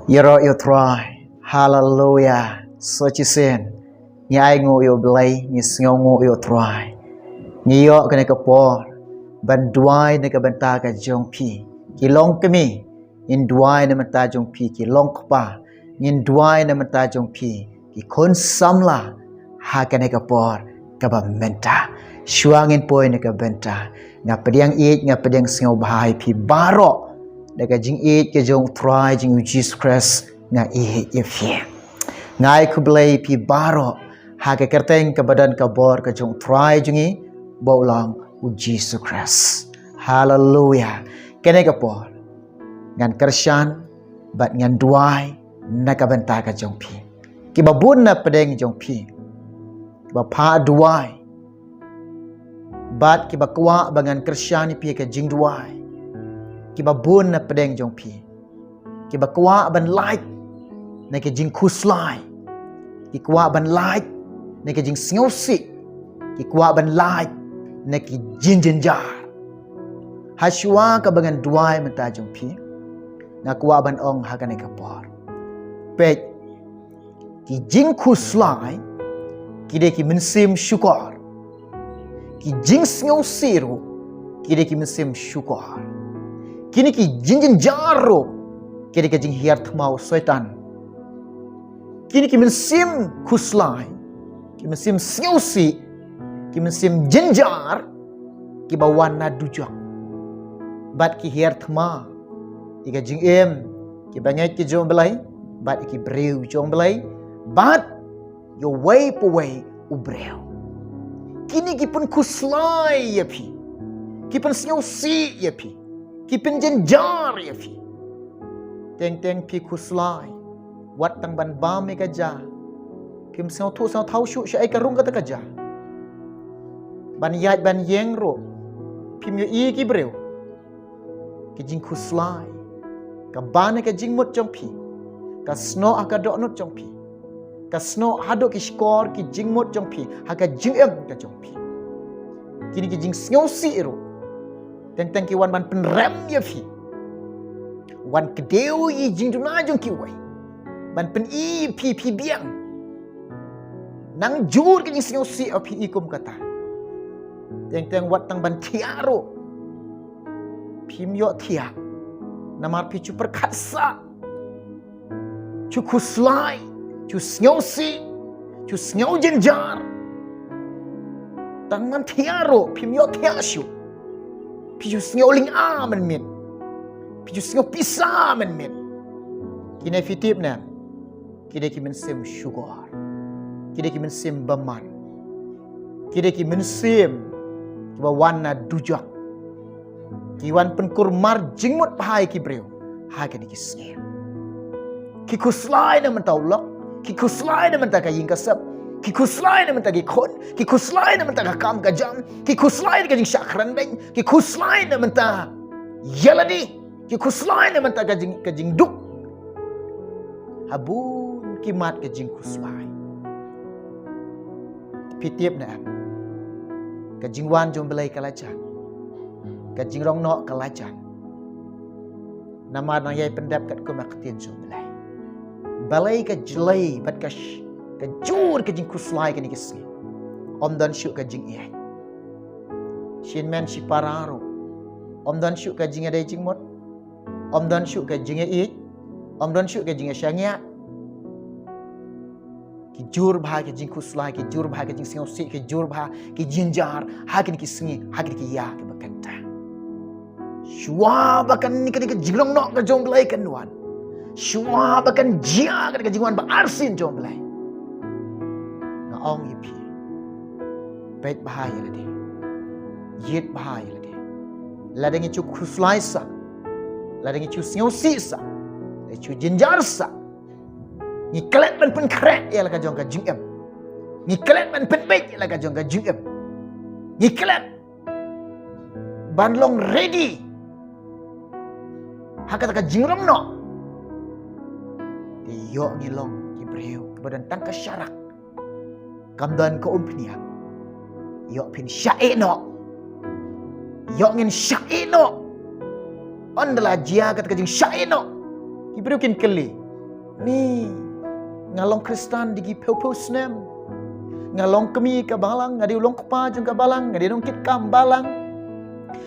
Yero yo try. Hallelujah. Such is sin. Ni ai ngu yo blay, ni sngo ngu yo try. Ni yo kene ka por. Ban duai ne ka banta ka jong pi. Ki long kemi. In duai ne mata jong pi ki long pa. In duai ne mata jong pi ki kon samla. Ha kene ka por ka ba menta. Shuangin poi ne ka benta. Nga pediang eat nga pediang sngo bahai pi baro. Daga jing eat ke jong try jing Jesus Christ nga eat ye fie. Ngai ku blay pi baro ha ke kerteng ke badan ka bor ke jong try jingi baulang u Jesus Christ. Hallelujah. Kene ka por ngan kershan bat ngan duai na ka benta ka jong pi. Ki babun na pedeng jong pi. Ba pa duai. Bat ki ba kwa bangan kershan pi ke jing duai. Kiba bun na pedeng jong pi. Kiba kwa ban light na ke jing kuslai. Ki kwa ban light na ke jing sngosi. Ki kwa ban light na ke jin jar. Haswa ka bangan duai mata jong pi. Na kwa ban ong hakane ka por. Pek ki jing kuslai ki de ki mensim syukur. Ki jing sngosi ro ki de ki mensim syukur. Kini ki jinjin jaro kini ki jing hiar thmau syaitan. Kini ki mensim kuslai ki mensim sngosi ki mensim jinjar ki bawan na dujak. Bat ki hiar thma ika jing em ki bangai ki jong belai bat ki breu jong belai bat yo way po way u breu. Kini ki pun kuslai ya pi. Ki pun sngosi ya pi. Ki penjenjar ya fi. Teng pi kuslai. Wat tang ban bam ka ja. Kim sao thu sao thau shu sha ai ka rung ka ta ka ja. Ban yat ban yeng ro. Pim yo i ki breu. Ki jing kuslai. Ka ban ka jing mut jong pi. Ka sno aka dok nut jong pi. Ka sno hadok ki skor ki jing mut jong pi. Ha ka jing em ka jong pi. Kini ki jing sngosi ro. Tentang ki wan ban penrem ya fi. Wan kedeu yi jing tu na jong ki wai. Ban pen i pi biang. Nang jur ke jing sngosi a pi ikum kata. Tentang wat tang ban tiaro. Pim yo tia. Namar pi chu perkasa. Chu kuslai, chu sngosi, chu sngo jenjar. Tangan tiaro pim yo tia shu. Piju sngo ling a men min. Piju sngo pisa men min. Kine fitip na. Kide ki mensim syukur. Kide ki mensim baman. Kide ki mensim bawan na dujak. Kiwan penkur mar jingmut pahai ki breu. Hai kini ki sngo. Ki kuslai na mentaulok. Ki kuslai na mentaka ying kasap. Ki kuslai na mentagi kon. Ki kuslai na mentaka kam ka jam. Ki kuslai na kajing syakran beng. Ki kuslai na menta yaladi. Ki kuslai na menta kajing duk. Habun kimat kajing kuslai. Pitip na kajing wan jom belai kalajan. Kajing rong nok kalajan. Nama nang yai pendap kat ko maktin jom belai. Balai ka jelai bat kash. Kajur ke jing kuslai ke ni kisni. Om dan syuk ke jing iai. Shin men si pararo. Om dan syuk ke jing ada jing mot. Om dan syuk ke jing iai. Om dan syuk ke jing syangya. Ki jur bha ke jing kuslai, ki jur bha ke jing singosi, ki jur bha ki jinjar, ha ke ni kisni, ha ke ni ki ya ke bakanta. Shwa bakan ni ke jingrong nok ke jong belai kan wan. Shwa bakan jia ke jing wan ba arsin jong belai. Ong yipi pet bahaya lade yet bahaya lade ladeng chu kuslai sa ladeng chu sngosi sa chu jinjar sa ni klet ban pen krek ya la ka jong ka jing em ni klet ban pen bet ya la ka jong ka jing em ni klet ban long ready hakata ka jingrom no di yo ni long ki breu kebadan tangka syarak kamdan ko umpnia yo pin syae no yo ngin syae no ondala jia kat kajing syae no ibrukin keli ni ngalong Kristan digi peu snem ngalong kemi ka balang ngadi ulong kpa jung ka balang ngadi dong kit kam balang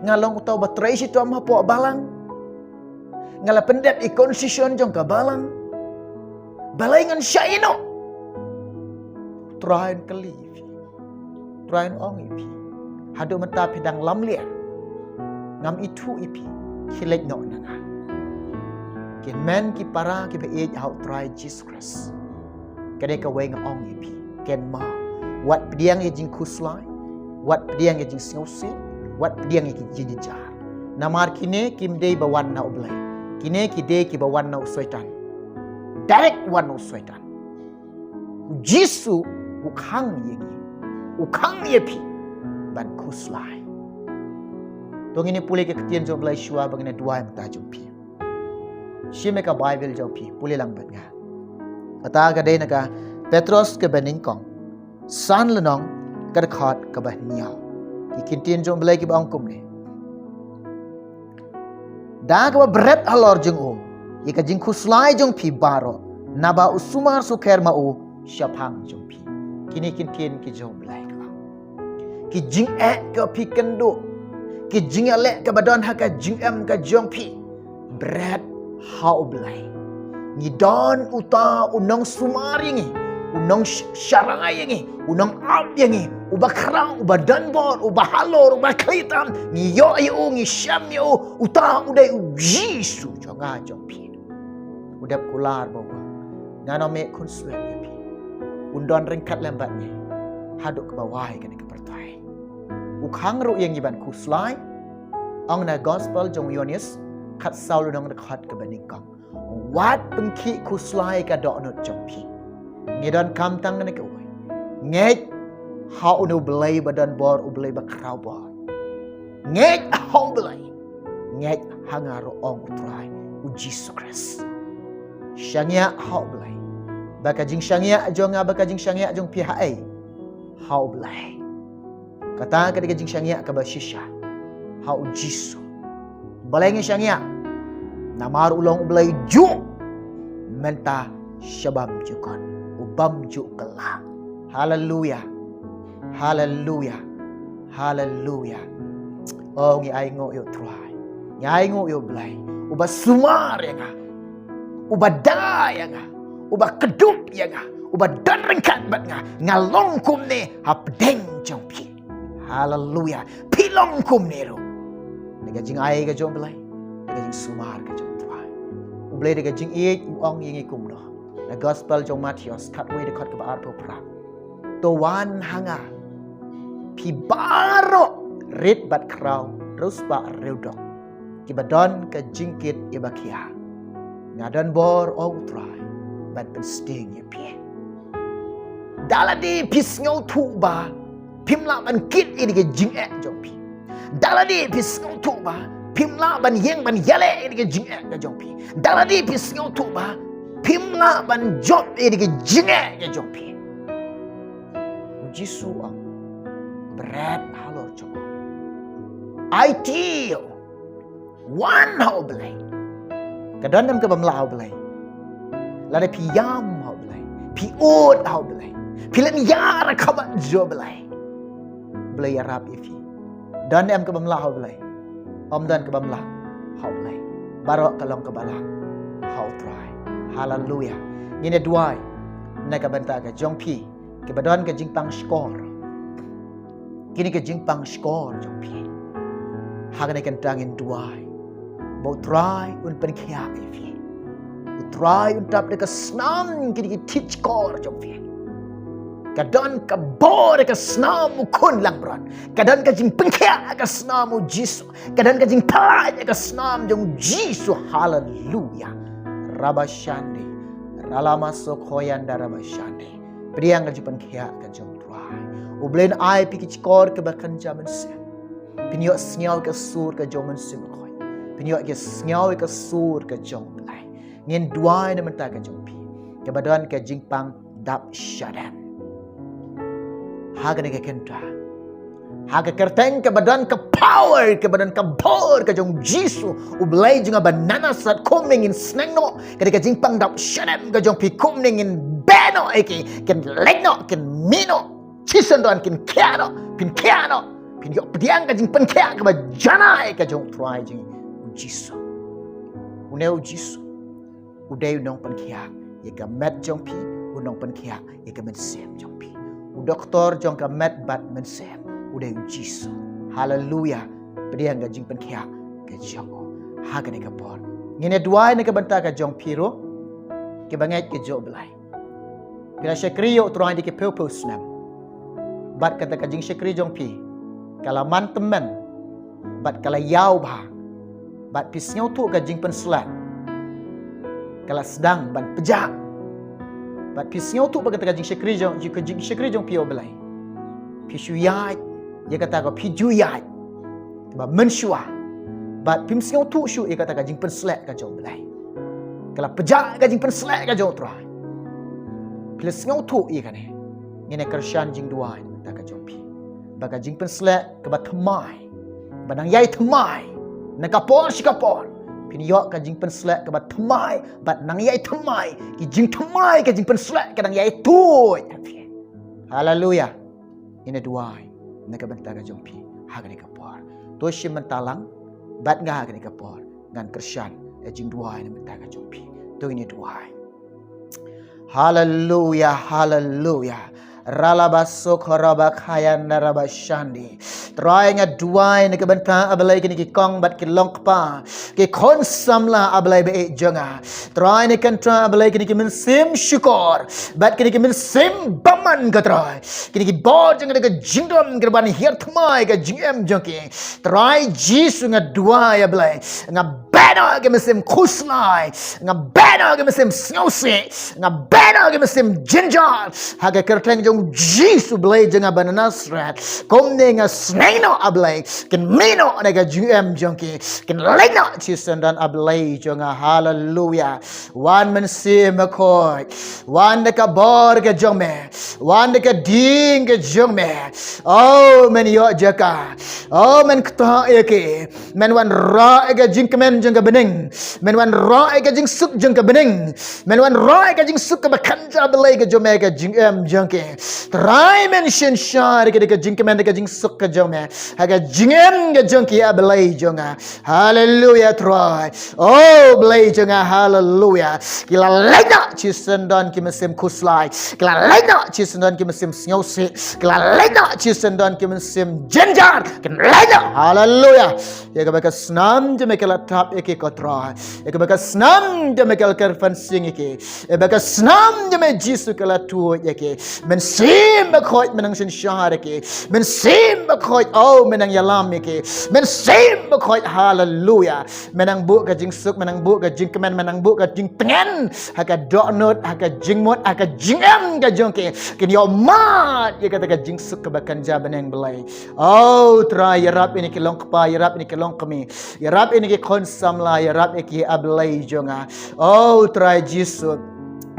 ngalong utau batrai si tu amha po balang ngala pendet i constitution jong ka balang balai ngan syaino try and believe try and ong ipi hadu mata pedang lamlia ngam itu ipi kilek no nanga kin men ki para ki be age how try Jesus Christ kade ka weng ong ipi ken ma wat pediang ye jing kuslai wat pediang ye jing sngosi wat pediang ye jing jar namar kine kim dei bawan na oblai kine ki dei ki bawan na soitan direct wan no soitan jisu ukhang yengi ukhang yepi ban kuslai tong ini pulih ke ketien jo blai shua bangina dua mata jumpi shime ka bible jumpi pulih lang bat nga ata ga dei naka Petros ke bening kong san lenong ka khat ka ba niao ki kitien jo blai ki ba ongkum ne da ka bret halor jung o ye ka jing kuslai jong pi baro naba usumar su kher ma o shapang jong pi kini kitien ki jo blai ka ki jing ka pi kendo ki jing ale ka badon ha ka jing ka jong pi bread how blai ni don uta unong sumaringi unong syarangi unong abyangi uba krang uba danbor uba halor uba kaitam ni yo ayu ni syam yo uta udai jisu jonga jong pi udap kular bawa ngano me kun suet pi undon rengkat lembat ni haduk ke bawah kan ke pertai ukhang ru yang iban kuslai ang na gospel jong Yohanes khat saul dong khat ke banikang wat pengki kuslai ka dok not jompi ngedon kam tang ne ke oi nget ha unu belai badan bor u belai bakrau bor nget ha belai nget hangaro ong utrai u Jesus Christ syangya ha belai bakajing syangya jong bakajing syangya jong pi hai ha belai kata ka jing syangya ka ba shisha ha u Jesus balai ngi syangya namar ulong belai ju menta syabam jukon ubam ju kala haleluya haleluya haleluya oh ngi ai ngo yo try ngi ai ngo yo belai uba sumar ya nga uba da ya nga uba kedup ya nga uba dan rengkat bat nga ngalong kum ne hapdeng jong pi haleluya pilong kum ne ro nega jing ai ga jong belai nega jing sumar ga jong try ublai nega jing e uong yingi kum no na gospel jong Matius kat we de kat ke ba arpo pra to wan hanga pi baro red bat kraw terus ba reudok ki badon ke jingkit ibakia ngadan bor o try bat sting ye pi daladi pis ngau thu ba pimla ban kit ini ke jing jong pi daladi pis ngau thu ba pimla ban yeng ban yale ini ke jing ga jong pi daladi pis ngau thu ba pimla ban job ini ke jing ga jong pi Jisu ang bread halor jong IT one how belai kadon nam ke bamla how belai la de piyam how belai pi ot how belai pilen yar khabat jo belai belai arab ifi dan am ke bamla how belai om dan ke bamla how belai barok kalong ke balang how try hallelujah ni ne duai na ka banta ka jong pi ke badon ke jingpang skor kini ke jingpang skor jong pi hagane kan tangin duai bo try un pen khia ifi try un tap de ka snam kini ke teach kor jong pi kadon ka bor ka snam kun lang bron kadon ka jing pen khia ka snam jisu kadon ka jing pala ka snam jong jisu hallelujah rabashande ralama sokhoyanda rabashande priang ka jipan khia ka jong try ublen ai pi ki kor ka bakan jaman se pinyo snyal ka sur ka joman se khoi pinyo ke snyal ka sur ka jong lai ngin duai na menta ka jong pi ka badan ka jingpang dap shadan hagane ka kenta Haga kerteng ke badan ke power ke badan ke bor ke jong Jisu ublay jong banana sat koming in snengno ke jingpang dap shadem ke jong pi koming in beno eke ken legno ken mino chisendon ken kiano pin yok pediang ke jingpan kia ke bajana ke jong try jing Jisu uneu Jisu udai unong pan kia ye ka met jong pi unong pan kia ye ka men sem jong pi u doktor jong ka met bat men sem udah Jisu. Haleluya. Pediang gajing penkia ke jongo. Haga ni kapor. Ngine dua ni ke banta ke jong piro. Ke bangai ke jo belai. Bila syakriyo turang di ke peu snam. Bat kata kajing syakri jong pi. Kala man temen. Bat kala yau bah. Bat pisnyau tu kajing penselat. Kala sedang ban pejak. Bat pisnyau tu kata kajing syakri jong pio belai. Pisu yai. Dia kata ko piju yai. Ba mensyua. Bat pimsngau tu syu ia kata kajing penslek ka jong belai. Kala pejak kajing penslek ka jong trai. Pilsngau tu ia kan ni. Ngene Krisyan jing dua ni ta ka jong pi. Ba kajing penslek ke ba thmai. Banang yai thmai. Na kapor si kapor. Pin yok kajing penslek ke ba thmai, bat nang yai thmai. Ki jing thmai kajing penslek kadang yai tu. Haleluya. Ini dua. Naka banta ka jong pi haga ni kapor to shim mentalang bat nga haga ni kapor ngan Krisyan jing dua ni banta ka jong pi to ini dua. Haleluya, haleluya. Ralabaso koraba khayan narabashandi. Try nga dua ni ka banta abalay kini ki kong bat ki longpa ki konsamla abalay be jonga. Try ni kan tra abalay kini ki mensim syukur bat kini ki mensim baman ka try. Kini ki bod jang ka jingdom gerban hier thmai ka jingem jongki. Try Jisu nga dua abalay nga beno ke mesim kuslai nga beno ke mesim snowsi nga beno ke mesim ginger haga kerteng jong Jisu blay janga bananasrat komne nga sneno ablay ken mino naga gm jongki ken leno chisandan ablay jonga. Hallelujah. Wan mensim makoy wan ka bor ke jongme wan ka ding ke jongme. Oh men yo jaka oh men kta eke men wan ra ga jing kemen jong ka bening men wan ra ga jing suk jong ka bening men wan ra ga jing suk ka bakanja belai ga jome ga jing em jong ke try men shin shar ga jing kemen ga jing suk ka jome ha ga jing em ga jong ki belai jonga. Hallelujah. Try oh belai jonga. Hallelujah. Kila lena chisendon ki mesim kuslai kila lena chisendon ki mesim snyosi kila lena chisendon ki mesim jenjar ken lena. Hallelujah. Ya ka baka snam je mekala tap eke kotra ya ka baka snam je mekal kerfan sing eke ya baka snam je me Jisu kala tu eke men sim bakhoit menang sin shahar eke men sim bakhoit oh menang yalam eke men sim bakhoit. Hallelujah. Menang bu ka jing suk menang bu ka jing kemen menang bu ka jing tengen haka donut haka jing mot haka jing em ka jongke ken yo mat ya kata ka jing suk ka bakan jaban yang belai. Oh try ya rap ini ki long kpa ya rap ini ki long kami ya rap ini ki konsam la ya rap iki ablay jonga. Oh try Jisu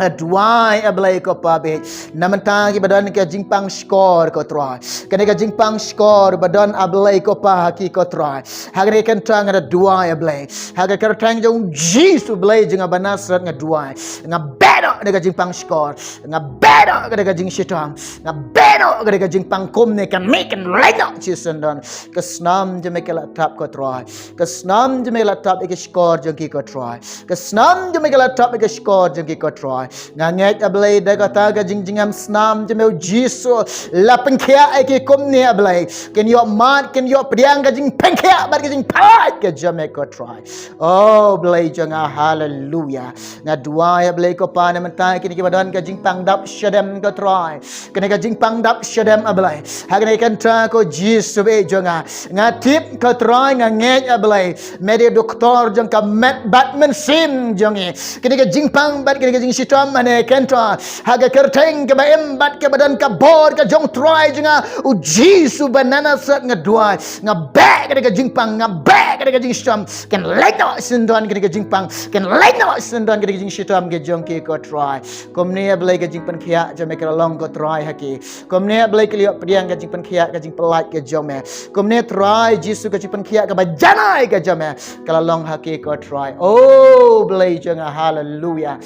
Duai ablay ko pabe namanta ki badan ka jingpang skor ko try kane ka jingpang skor badan ablay ko pa haki ko try hagre kan tang ada duai ablay haga ka tang jong Jisu blay jinga banasrat nga duai nga beno ka jingpang skor nga beno ka jing shitang nga beno ka jingpang komne kan meken leno chisandon kasnam je mekala tap ko try kasnam je mekala tap ek skor jong ki ko try kasnam je mekala tap ek skor jong ki ko try nganget ablay da kata ga jingjingam snam je meu Jisu la pengkia eke komne ablay ken yo mat ken yo priang ga jing pengkia bar ga jing pat ga jame ko try. Oh blay janga. Hallelujah. Na dua ablay ko pa naman ta kini ki badan ga jing pangdap shadem ko try kene ga jing pangdap shadem ablay hagane kan ta ko Jisu be janga ngatip ko try nganget ablay mede doktor jang ka met batman sim jange kene ga jing pang bat kene ga jing shita mane kentra haga kerteng ke baem bat ke badan ka bor ka jong try jenga u Jisu banana sat nga dua nga back ke jingpang nga back ke jing shtam ken leno sindon ke jingpang ken leno sindon ke jing shitam ke jong ki ko try. try komne belai ke jing pen khia jome ke long ko try haki komne belai ke liok pediang ke jing pen khia ke jing pelat ke jome komne try jisu ke jing pen khia ke bajanai ke jome ke long haki ko try oh belai jonga hallelujah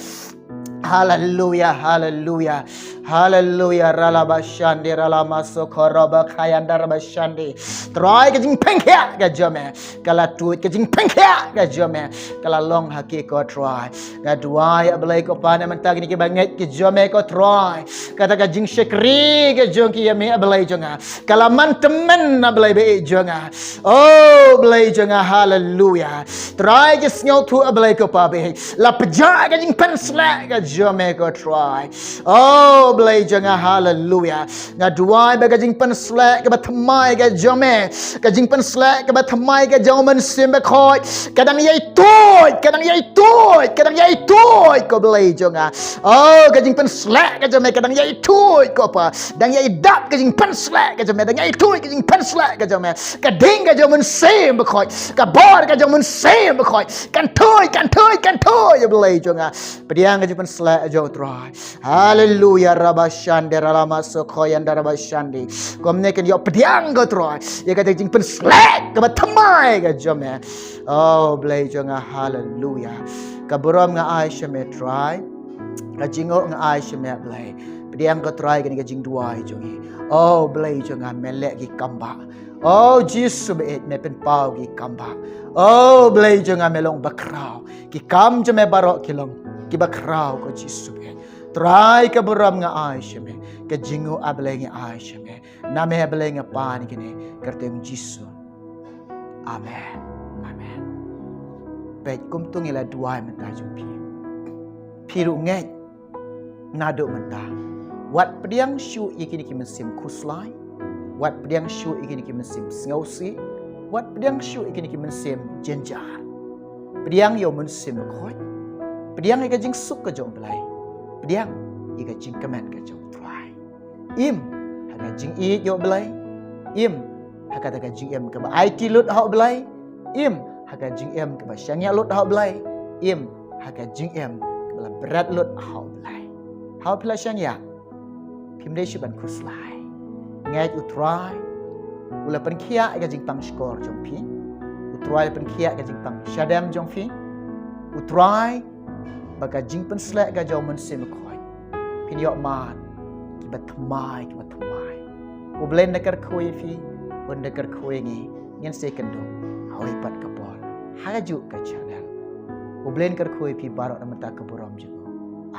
hallelujah hallelujah hallelujah ralaba shande ralama sokhoroba khayanda raba shande try ke jing pengkhia ke jome kala tuit ke jing pengkhia ke jome kala long haki ko try ga duai ablai ko pana mentag ni ke banget ke jome ko try kata ke jing shekri ke jong ki yame ablai jonga kala man temen ablai be jonga oh ablai jonga hallelujah try ke snyo tu ablai ko pa be la pja ke jing pen slak ke jome ko try oh belai jangan hallelujah nga duai ba gajing pen slak ke batmai ke jome gajing pen slak ke batmai ke jaman sim be khoi kadang yai toy kadang yai toy ko belai jangan oh gajing pen slak ke jome kadang yai toy ko pa dang yai dap gajing pen slak ke jome dang yai toy gajing pen slak ke jome kading ke jaman sim be khoi ka bor ke jaman sim be khoi kan toy belai jangan pediang gajing pen slak jo try hallelujah rabashande ralama sokhoyanda rabashande komne ken yo pediang go try ye ka jing pen slek ka thamai ka jome oh blai jonga hallelujah ka borom nga ai shame try ka jingo nga ai shame blai pediang go try ka jing duai jongi oh blai jonga melek ki kamba oh jisu be me pen pau ki kamba oh blai jonga melong bakrau ki kam jome barok kilong ki bakrau ko jisu try ke beram nga ai shame ke jingo ableng ai shame name ableng pa ni kini kerteng jisu amen amen pet kum tung ila duai menta jumpi piru ngai ngado menta wat pediang shu ikini ki mesim kuslai wat pediang shu ikini ki mesim ngausi wat pediang shu ikini ki mesim jenjar pediang yo mesim khoi pediang ke jing suk ke jom belai pediang ika jing kemen ke jom try im haka jing i yo belai im haka taka jing em ke ba IT lut ha belai im haka jing em ke ba syangya lut ha belai im haka jing em ke ba berat lut ha belai ha pla syangya pim de shiban kuslai ngai u try ula pen khia ika jing pang skor jom pi u try pen khia ika jing pang shadam jom pi u try baka jing pen slek ga jaw men sim khoi pin yo man ki bat mai u blend nakar khoi fi on nakar khoi ngi ngen second do hoi pat ka por haju ka channel u blend kar khoi fi barok na mata ka borom ju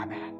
amen